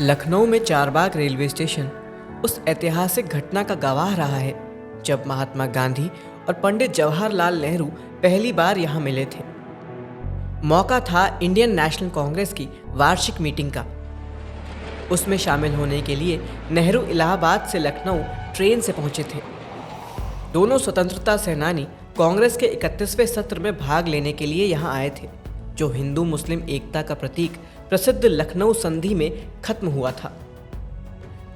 लखनऊ में Charbagh railway station उस ऐतिहासिक घटना का गवाह रहा है जब महात्मा गांधी और पंडित जवाहरलाल नेहरू पहली बार यहाँ मिले थे। मौका था इंडियन नेशनल कांग्रेस की वार्षिक मीटिंग का। उसमें शामिल होने के लिए नेहरू इलाहाबाद से लखनऊ ट्रेन से पहुंचे थे। दोनों स्वतंत्रता सेनानी कांग्रेस के 31वें सत्र में भाग लेने के लिए यहाँ आए थे, जो हिंदू मुस्लिम एकता का प्रतीक प्रसिद्ध लखनऊ संधि में खत्म हुआ था।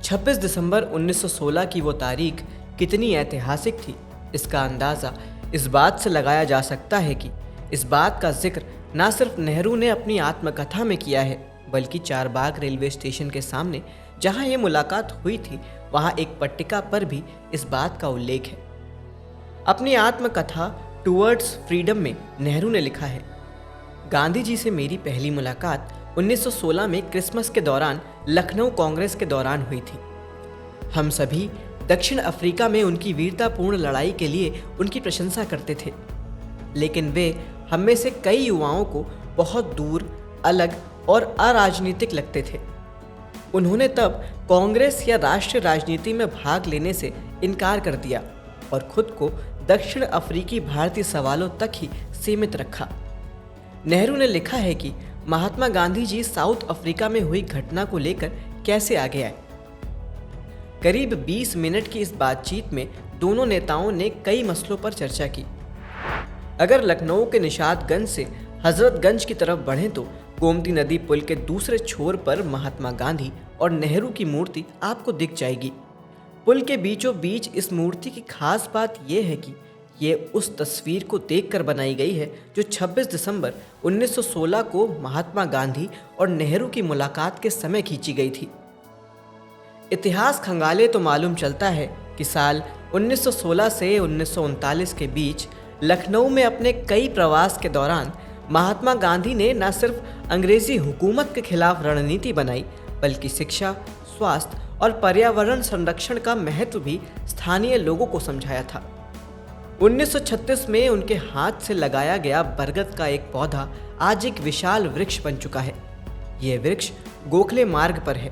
26 दिसंबर 1916 की वो तारीख कितनी ऐतिहासिक थी, इसका अंदाज़ा इस बात से लगाया जा सकता है कि इस बात का जिक्र न सिर्फ नेहरू ने अपनी आत्मकथा में किया है, बल्कि चारबाग रेलवे स्टेशन के सामने जहां ये मुलाकात हुई थी, वहां एक पट्टिका पर भी इस बात का उल्लेख है। अपनी आत्मकथा टुवर्ड्स फ्रीडम में नेहरू ने लिखा है, गांधी जी से मेरी पहली मुलाकात 1916 में क्रिसमस के दौरान लखनऊ कांग्रेस के दौरान हुई थी। हम सभी दक्षिण अफ्रीका में उनकी वीरतापूर्ण लड़ाई के लिए उनकी प्रशंसा करते थे, लेकिन वे हम में से कई युवाओं को बहुत दूर, अलग और अराजनीतिक लगते थे। उन्होंने तब कांग्रेस या राष्ट्रीय राजनीति में भाग लेने से इनकार कर दिया और खुद को दक्षिण अफ्रीकी भारतीय सवालों तक ही सीमित रखा। नेहरू ने लिखा है कि महात्मा गांधी जी साउथ अफ्रीका में हुई घटना को लेकर कैसे आगे आए। करीब 20 मिनट की इस बातचीत में दोनों नेताओं ने कई मसलों पर चर्चा की। अगर लखनऊ के निशातगंज से हजरतगंज की तरफ बढ़ें तो गोमती नदी पुल के दूसरे छोर पर महात्मा गांधी और नेहरू की मूर्ति आपको दिख जाएगी। पुल के बीचों बीच इस मूर्ति की खास बात यह है कि ये उस तस्वीर को देखकर बनाई गई है जो 26 दिसंबर 1916 को महात्मा गांधी और नेहरू की मुलाकात के समय खींची गई थी। इतिहास खंगाले तो मालूम चलता है कि साल 1916 से 1939 के बीच लखनऊ में अपने कई प्रवास के दौरान महात्मा गांधी ने न सिर्फ अंग्रेजी हुकूमत के खिलाफ रणनीति बनाई, बल्कि शिक्षा, स्वास्थ्य और पर्यावरण संरक्षण का महत्व भी स्थानीय लोगों को समझाया था। 1936 में उनके हाथ से लगाया गया बरगद का एक पौधा आज एक विशाल वृक्ष बन चुका है। यह वृक्ष गोखले मार्ग पर है।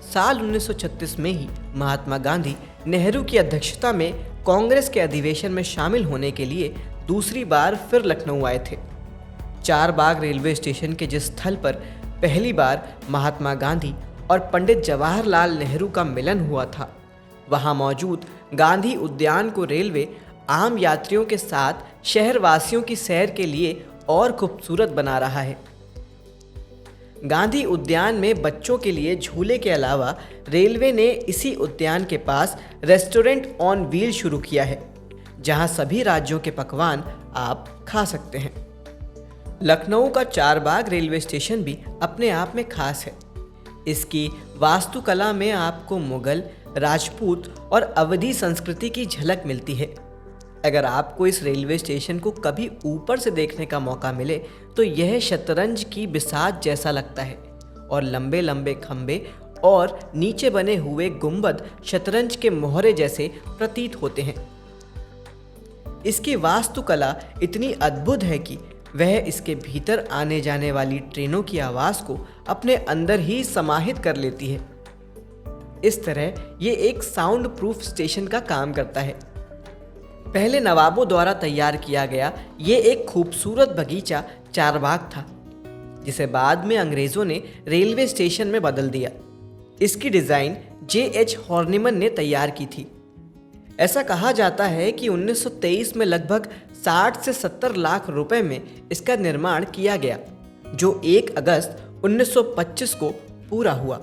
साल 1936 में ही महात्मा गांधी नेहरू की अध्यक्षता में कांग्रेस के अधिवेशन में शामिल होने के लिए दूसरी बार फिर लखनऊ आए थे। चारबाग रेलवे स्टेशन के जिस स्थल पर पहली बार महात्मा गांधी और पंडित जवाहरलाल नेहरू का मिलन हुआ था, वहां मौजूद गांधी उद्यान को रेलवे आम यात्रियों के साथ शहरवासियों की सैर के लिए और खूबसूरत बना रहा है। गांधी उद्यान में बच्चों के लिए झूले के अलावा रेलवे ने इसी उद्यान के पास रेस्टोरेंट ऑन व्हील शुरू किया है, जहां सभी राज्यों के पकवान आप खा सकते हैं। लखनऊ का चारबाग रेलवे स्टेशन भी अपने आप में खास है। इसकी वास्तुकला में आपको मुगल, राजपूत और अवधी संस्कृति की झलक मिलती है। अगर आपको इस रेलवे स्टेशन को कभी ऊपर से देखने का मौका मिले तो यह शतरंज की बिसात जैसा लगता है और लंबे लंबे खंभे और नीचे बने हुए गुंबद शतरंज के मोहरे जैसे प्रतीत होते हैं। इसकी वास्तुकला इतनी अद्भुत है कि वह इसके भीतर आने जाने वाली ट्रेनों की आवाज़ को अपने अंदर ही समाहित कर लेती है। इस तरह ये एक साउंड प्रूफ स्टेशन का काम करता है। पहले नवाबों द्वारा तैयार किया गया ये एक खूबसूरत बगीचा चारबाग था, जिसे बाद में अंग्रेज़ों ने रेलवे स्टेशन में बदल दिया। इसकी डिज़ाइन J.H. हॉर्निमन ने तैयार की थी। ऐसा कहा जाता है कि 1923 में लगभग 60 से 70 लाख रुपए में इसका निर्माण किया गया, जो 1 अगस्त 1925 को पूरा हुआ।